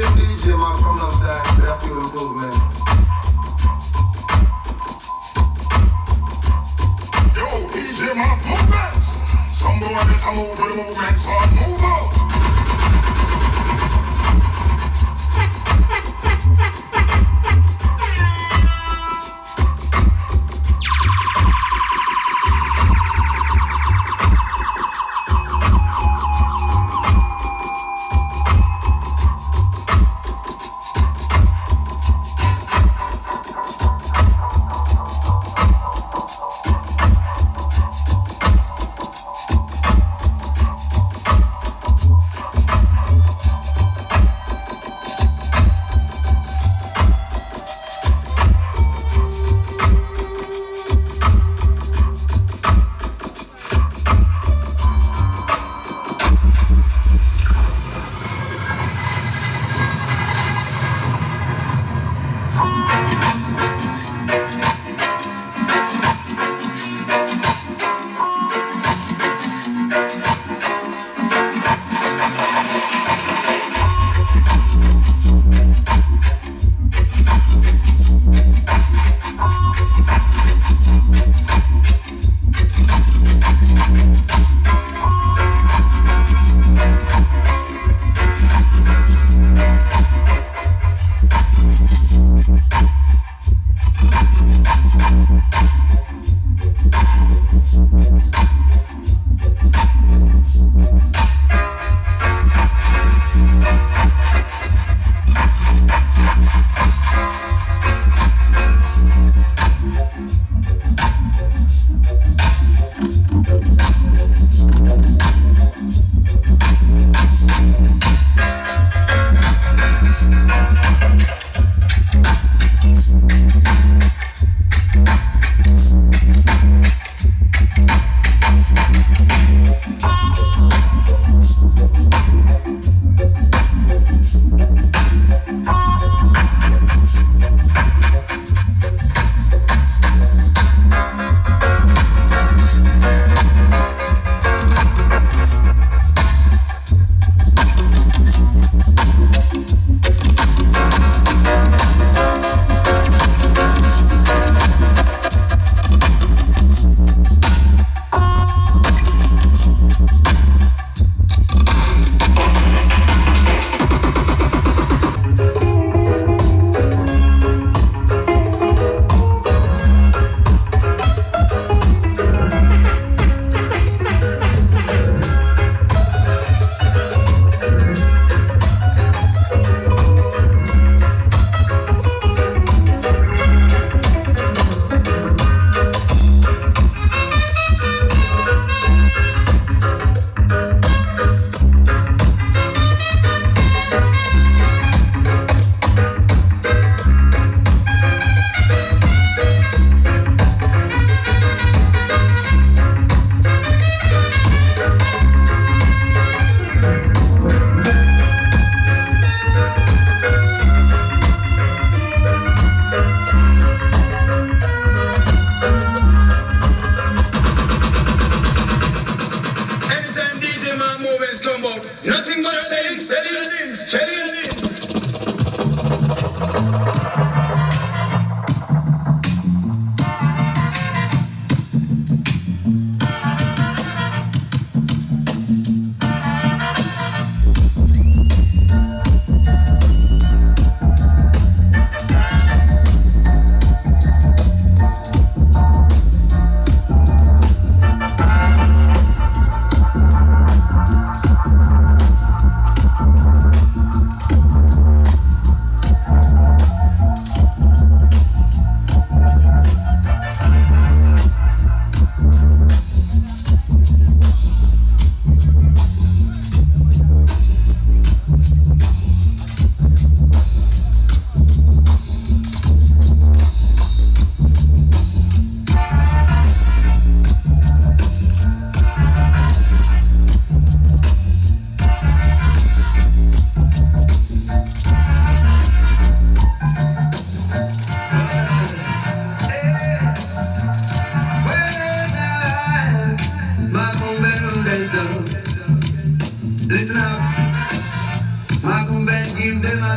same DJ man from long time, but I feel improvements. Yo, DJ man, movements. Somebody that move with the movement, so I move out.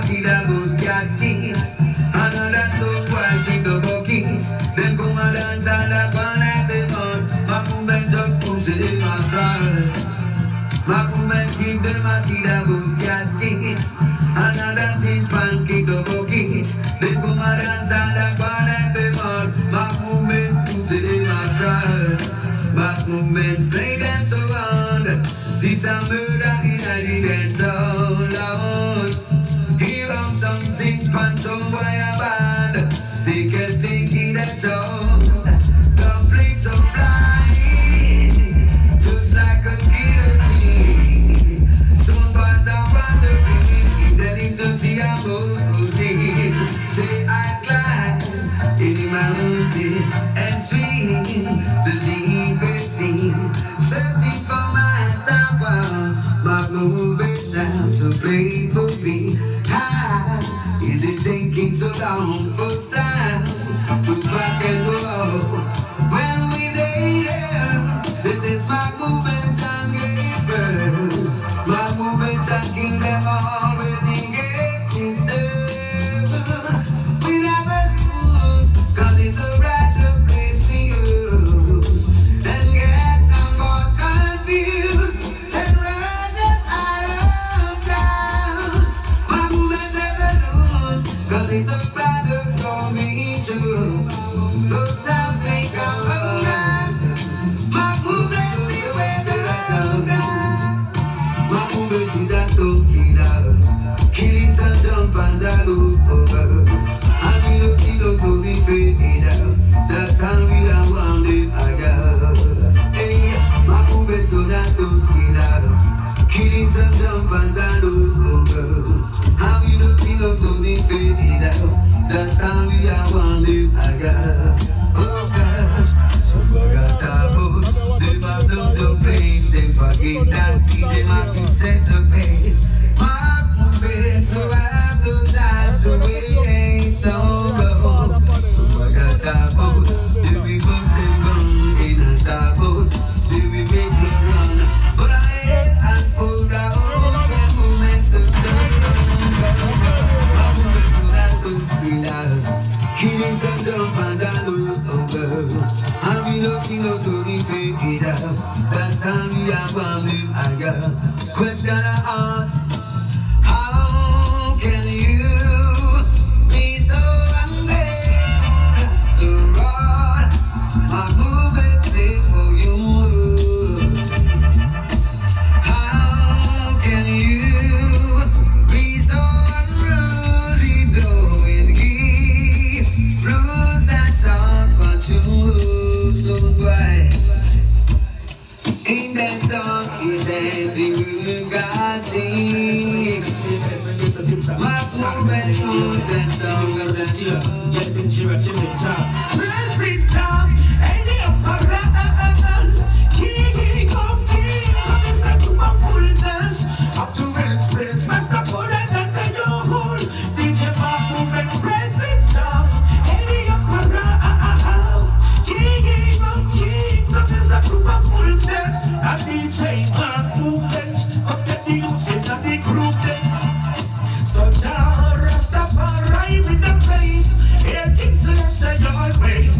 see that boat casting. Another soul while keep the bucket. Then come and dance and I gone at the mud. My movement just moves it in my crowd. My movement keep them a see that boat casting. Another thing fan kick the bucket. Then come and dance and I gone at the mud. My movement moves it in my crowd. My movements play them so round. This a murder in a dance so loud. Here on something fun, some boy a band. They can take it at all. The place of flying, just like a guillotine. Some boys are wondering if they need to see a movie. Say I climb in my mountain and swing the deepest sea. Searching for my someone, my moving sound to play for me. How is it taking so long for sound to rock and roll? When we there, this is my movement and give my movements and king them all when they get instead. We never lose, cause it's a right place for you. And get some more confused and run them out of town. My movement never lose, cause it's a battle for me too. Though some may come around, my movement be where the road down. My movement is a soul killer, killing some jump and a look over. And we don't see those who be faded out. That's how we are wounded again. Hey, my movement so that's so killer, killing some jump and a look over. And we don't see those who be faded out. That's how we are wounded again. Oh gosh, somebody got taboo. They must up the place. They forget that they must be set to place. My movement so I have no time to waste. No go. Somebody got taboo. They be bust them gun in a taboo. They be make no run. But I hate and pull down. When movements to stop. My movement so that's so killer, killing some jump and a look over. And we don't see no story fake it out. That's how we are one live I got. Question I ask, how can you be so ungrateful? The rod, my movement stay for you. How can you be so unruly knowing he rules that's all but you? So why in that song is every God sings? My movement through that song of that year. Yes, been cheer to the top. Praise stop, and the opera. King of kings, so this is to fullness. Up to express, master for that you hold. DJ my movement, praise stop, and the opera. King of kings, so this is to fullness. A DJ my movements, up the youths in the group. So Rastafari with the praise, everything's less your ways.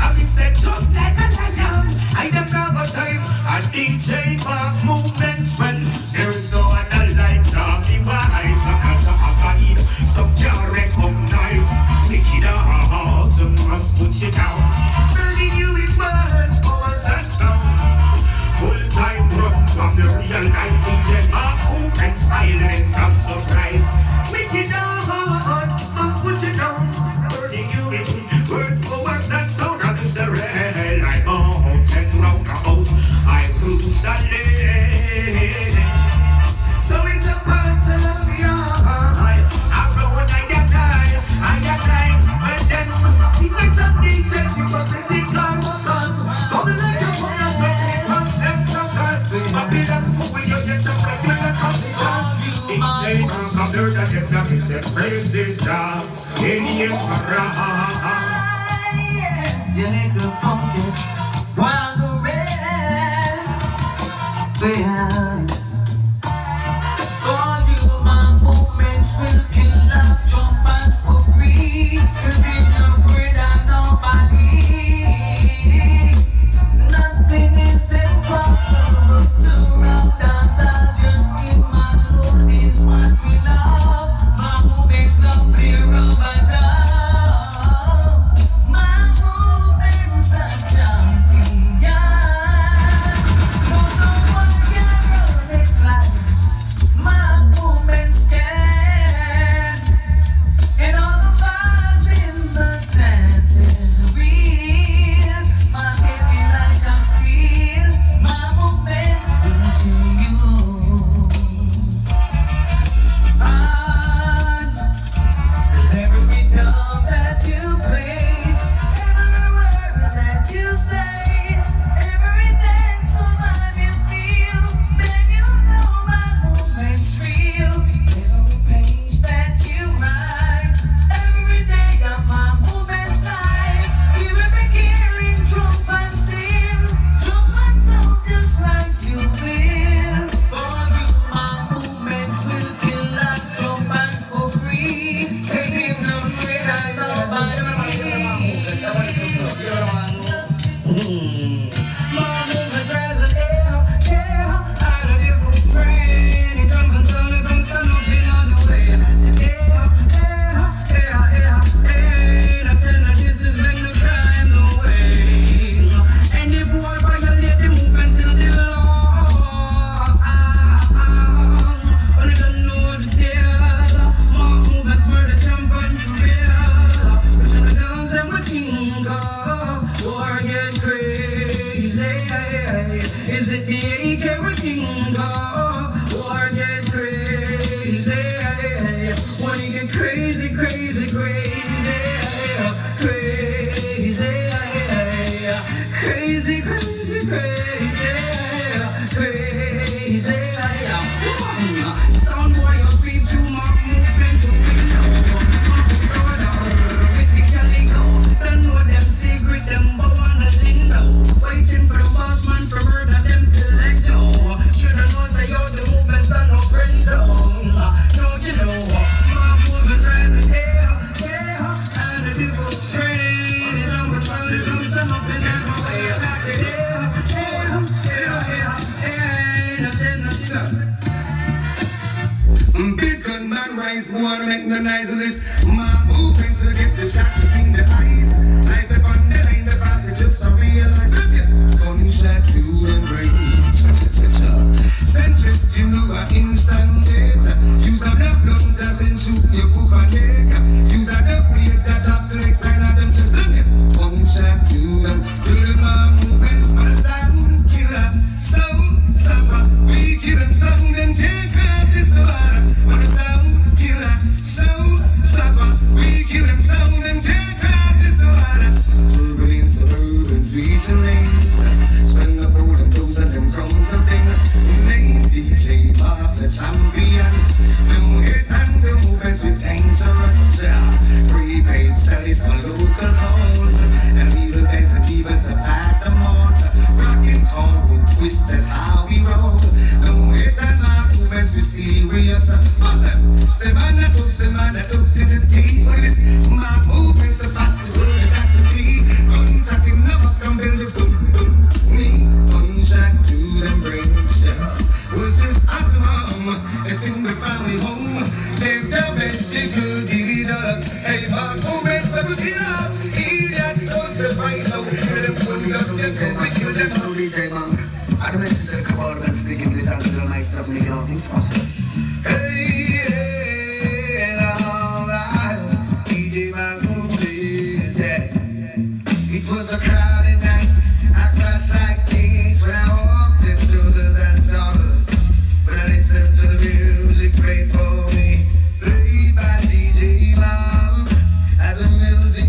I be said just like a lion, I never have a time. A DJ back movements when there is no other like talking wise. Some can't recognize, make it out, must put you down. Burning you with words, poems and sound. Full-time run from the real life DJ back movements, silent and surprise. Make it out, must put you down. Burning you with words, poems and sound. And it's the red light out and round about. I cruise and live. So it's a personal I know when I get time, but then see like some DJs, you got the big car workers. Don't let your phone something comes and truckers. But be that fool when you get some regular customers. DJ come there that get them, he said, praises down in the emperor. Yes, you little pumpkin, while the red behind. For you, my movements will kill.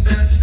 Touch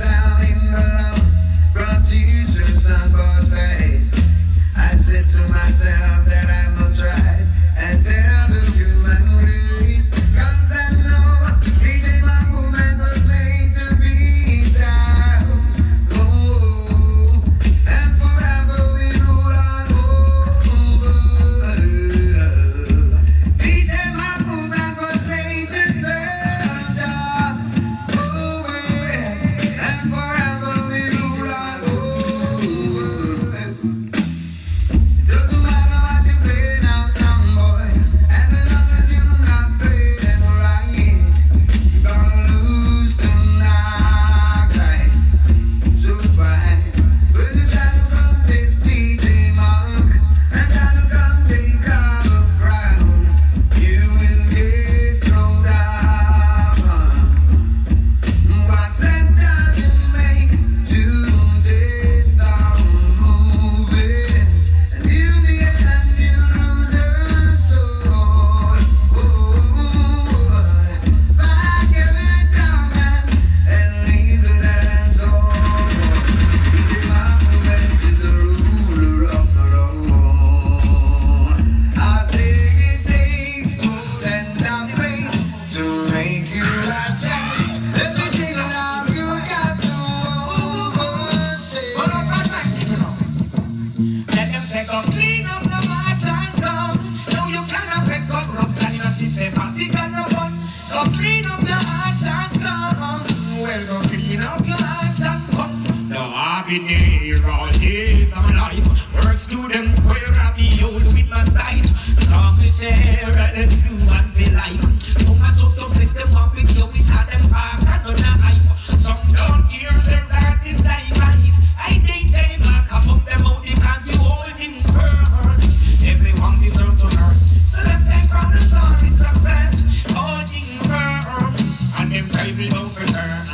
been here all days of my life. Work student, where I be old with my sight. Some to share and let's do as they like. Some are just to place them up with you without them back and on a hype. Some don't hear their that is like ice. I think they back up them out because you holding firm. Everyone deserves to learn. So let's take from the sun in success. Holding firm. And them time we don't return.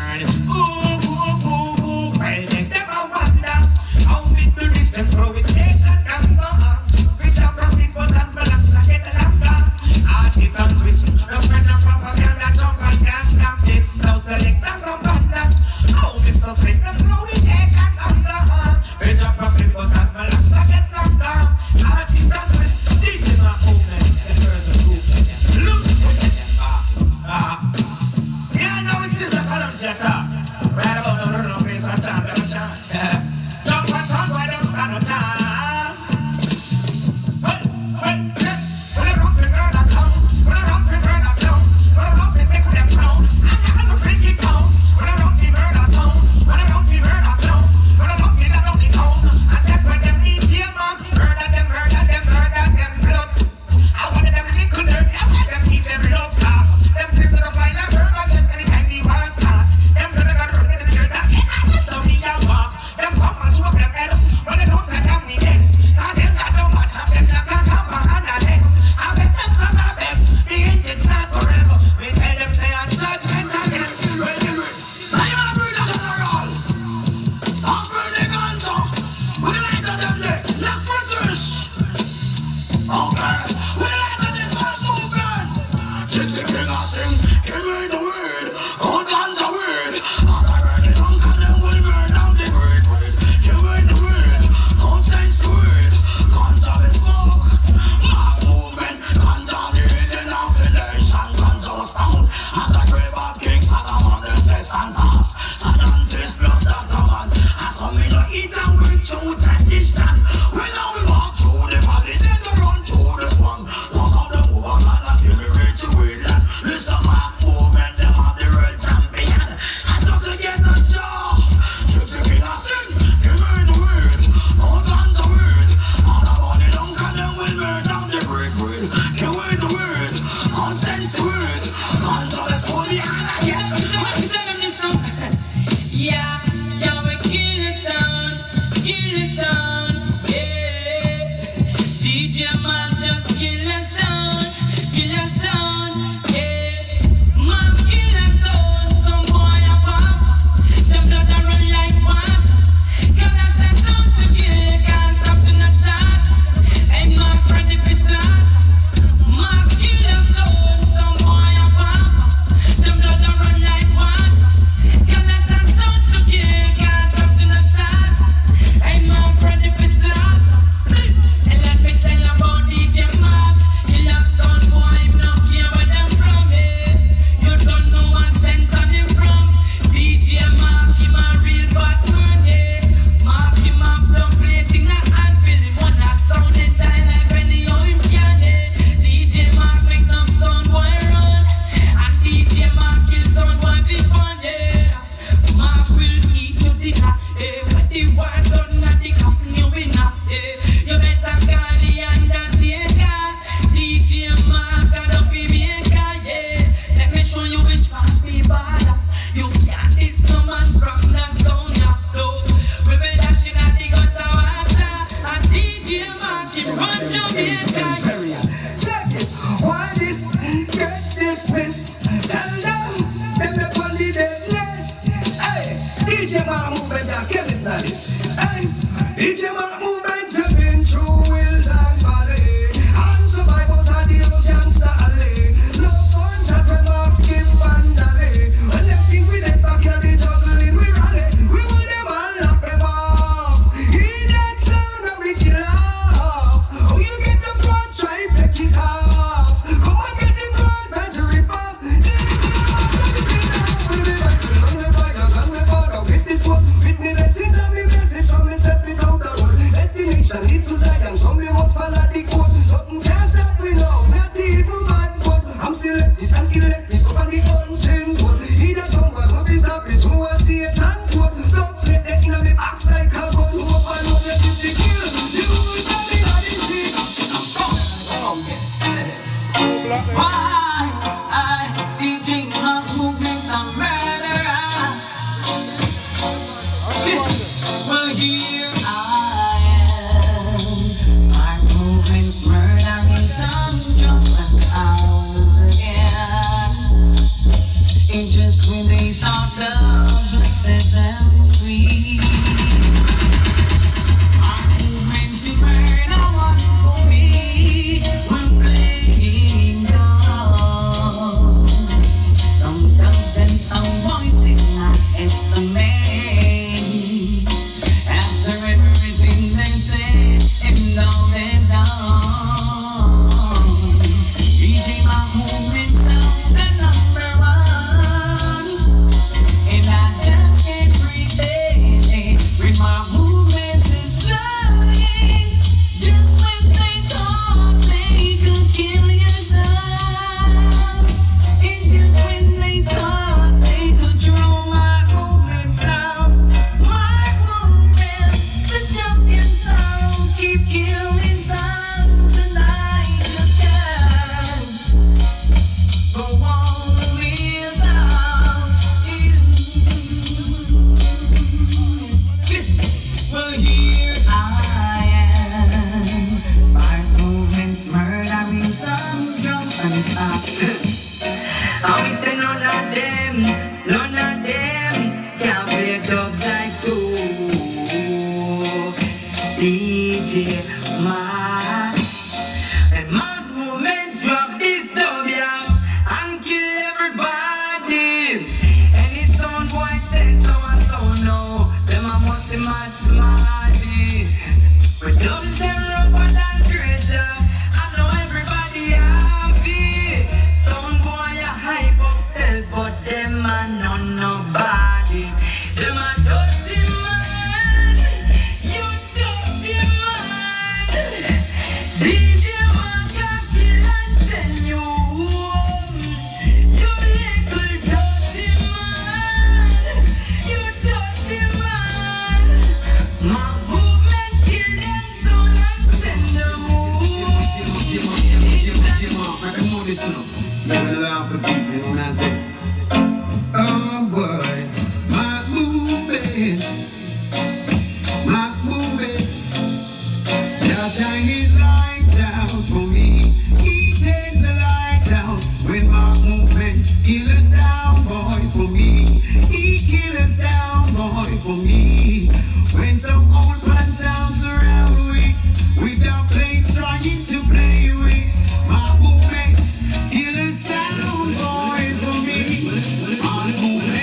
Ooh, ooh, ooh, ooh. Well, make them a wonder. How people reach them through it. Take that and go on. Reach out from people and balance and get longer. Art it and twist. No friend of propaganda jump and can't stop this. Now select us some banders. How this so sweet. Them throw it. Take that and go on. Reach out from people and balance and get longer. Art it and twist. DJ my movements. The first of group. Look. Yeah, now it's just a column checker. Right about no face or chant, never chant. Jump and talk, why don't stand no chance? Well, yes. When I rock the girl, I sound. When I rock the bird, I blow. When I rock the dick with them sound. I don't freak it down. When I rock the bird, I sound. When I rock the bird, I blow. When I rock the love of the town. And that's where them ETM on. Murder them blood. I wanted them little dirty. I want them keep them love talk. Them things that I find I heard of them anytime the war start. Them gonna go run in the dirt. I just saw me a walk. Them come and choke them head up. When they don't say them me dead. And them got so much of them that can come behind a leg. I bet them some of them. The engines not forever. We tell them say on judgment again. I am a brother general. I'm burning guns up. We like them there. Not British. Okay. We like this whole movement. Just the king I sing. Give me the word. Hold on the word. And I read it on cause them will burn down the word. Give me the word. Don't sense the word. Guns of the smoke. My movement. Guns on the hidden of the nation. Guns of the stone. And the grave of King Solomon. The test and pass. Scientists blood that the man. And some me no eat and we choose tradition. When now we walk through the valley. Then they run through the swamp. Walk out the over and I feel me reach the way land. Listen my movement. Them have the world champion. I took to get a job. Just the king I sing. Give me the word. Hold on the word. And I want it down cause them will burn down the break word. Give me the word. Consent the word. Guns of the holy and I guess. Yeah, yeah, we kill it sound, yeah. DJ man just kill a sound, yeah. Man kill a sound, some boy a pop, them blood a run like water. Girl that's a sound to kill, can't stop in a shot. Hey man, ready for slap. Man kill a sound, some boy a pop, them blood a run like water. Girl that's a sound to kill, can't stop in a shot. Hey man, ready for slap. And let me tell about DJ Mark. He love sound boy, him not care where them from, eh. You don't know what center him from. DJ Mark, him a real bad man, eh. Mark him up, don't play thing like Anvil. Him wanna sound and die like any how him can, eh. DJ Mark make them sound boy run. And DJ Mark kill sound boy be fun, eh. Mark will eat you dinner, eh. When the war done at the coffin you winner, eh. You better call the undertaker. DJ Mark and the maker, yeah. Let me show you which part be bad. You can't diss no man from the sound you flow. We be dashing at the gutter water. And DJ Mark him run Jamaica. Check it. Why this get dismissed? Tell them the on the dead list. Hey, DJ Mark movement and chemist now this. Hey, DJ Mark movement have been through hills and valley. And survive out of the old gangster alley. No gunshot when Mark skip and alley. When they think we dead back at the juggling we rally. We want them all lock them off. In that sound that we kill off. Oh, you get the blood, try pick it off. Come on, get the blood, man, to rip off. With this one, with me, let's sing some message from me, step it out the road. And just when they thought love would set them free, our movements in murder one for me were playing dogs. Some girls and some boys did not estimate. After everything they said and all they done, DJ my movement sound the number one, and I just can't pretend when my movements is flying. Just when they thought they could kill yourself, and just when they thought they could draw my movements down, my movements, the champion sound, keep killing sound, and I just can't go on without you. Listen, well here I am, my movements murdering some drums and sound. I will say none of them can play jobs like you. DJ Max and my movements drop this W and kill everybody. Any sound boy say so and so no, them a must be mad smarty. But dubs them rougher than greater, I know everybody happy. Sound boy a hype up self, but them a know nobody. Them a dirty man, you dirty man. DJ Waka kill and send you home. You little dirty man, you dirty man. My movement kill them soon and send them home. I can move this now. Never laugh for people, you know what I'm saying? Oh boy, my movements. Now shine his light down for me. He takes the light out when my movements kill a sound boy for me. He kill a sound boy for me. When some old pan sounds around with the plates trying to play with my movements kill a sound boy for me. My movements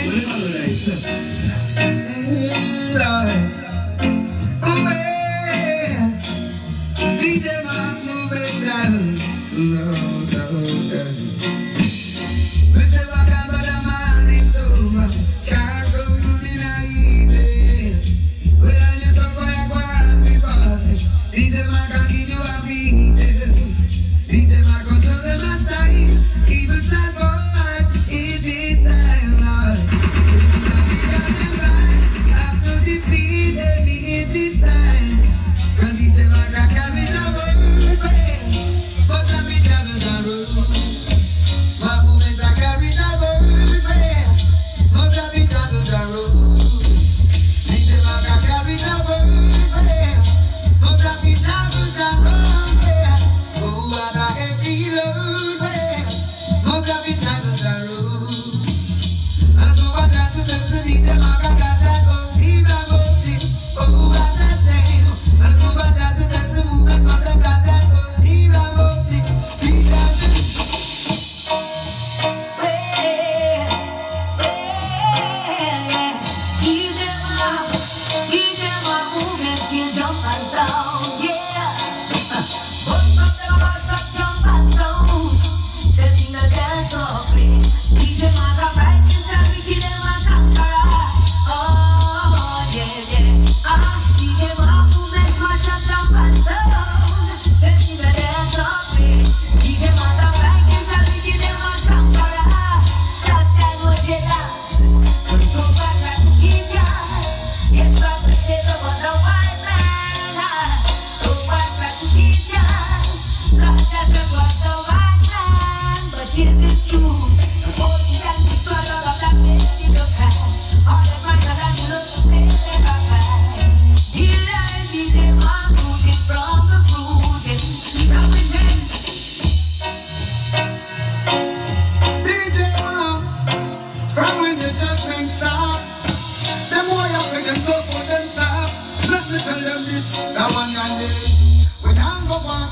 Lord. Oh yeah, DJ Mark movements no. We say what kind of a man is over, can't come to the night. Well, I just saw fire before. DJ Mark can give you a beat. DJ Mark control the time. Evil side boys, it is time, Lord. Have to defeat them in this time. And DJ Mark can carry the world, but I be travel the road. My movements are carry the world, but I be travel the road. DJ Mark can carry the world, but I be travel the road. Oh, what a heavy load, but I be travel the road. And so I got to tell the DJ Mark I got that OT, oh, what a shame. And so I got to tell the movements what I got that OT,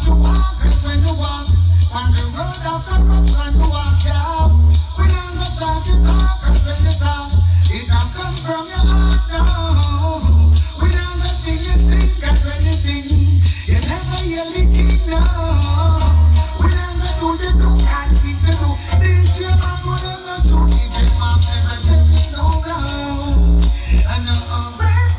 you walk and when you walk on the road of corruption you walk, yeah. We don't go talk, you talk and when you talk, it don't come from your heart, no.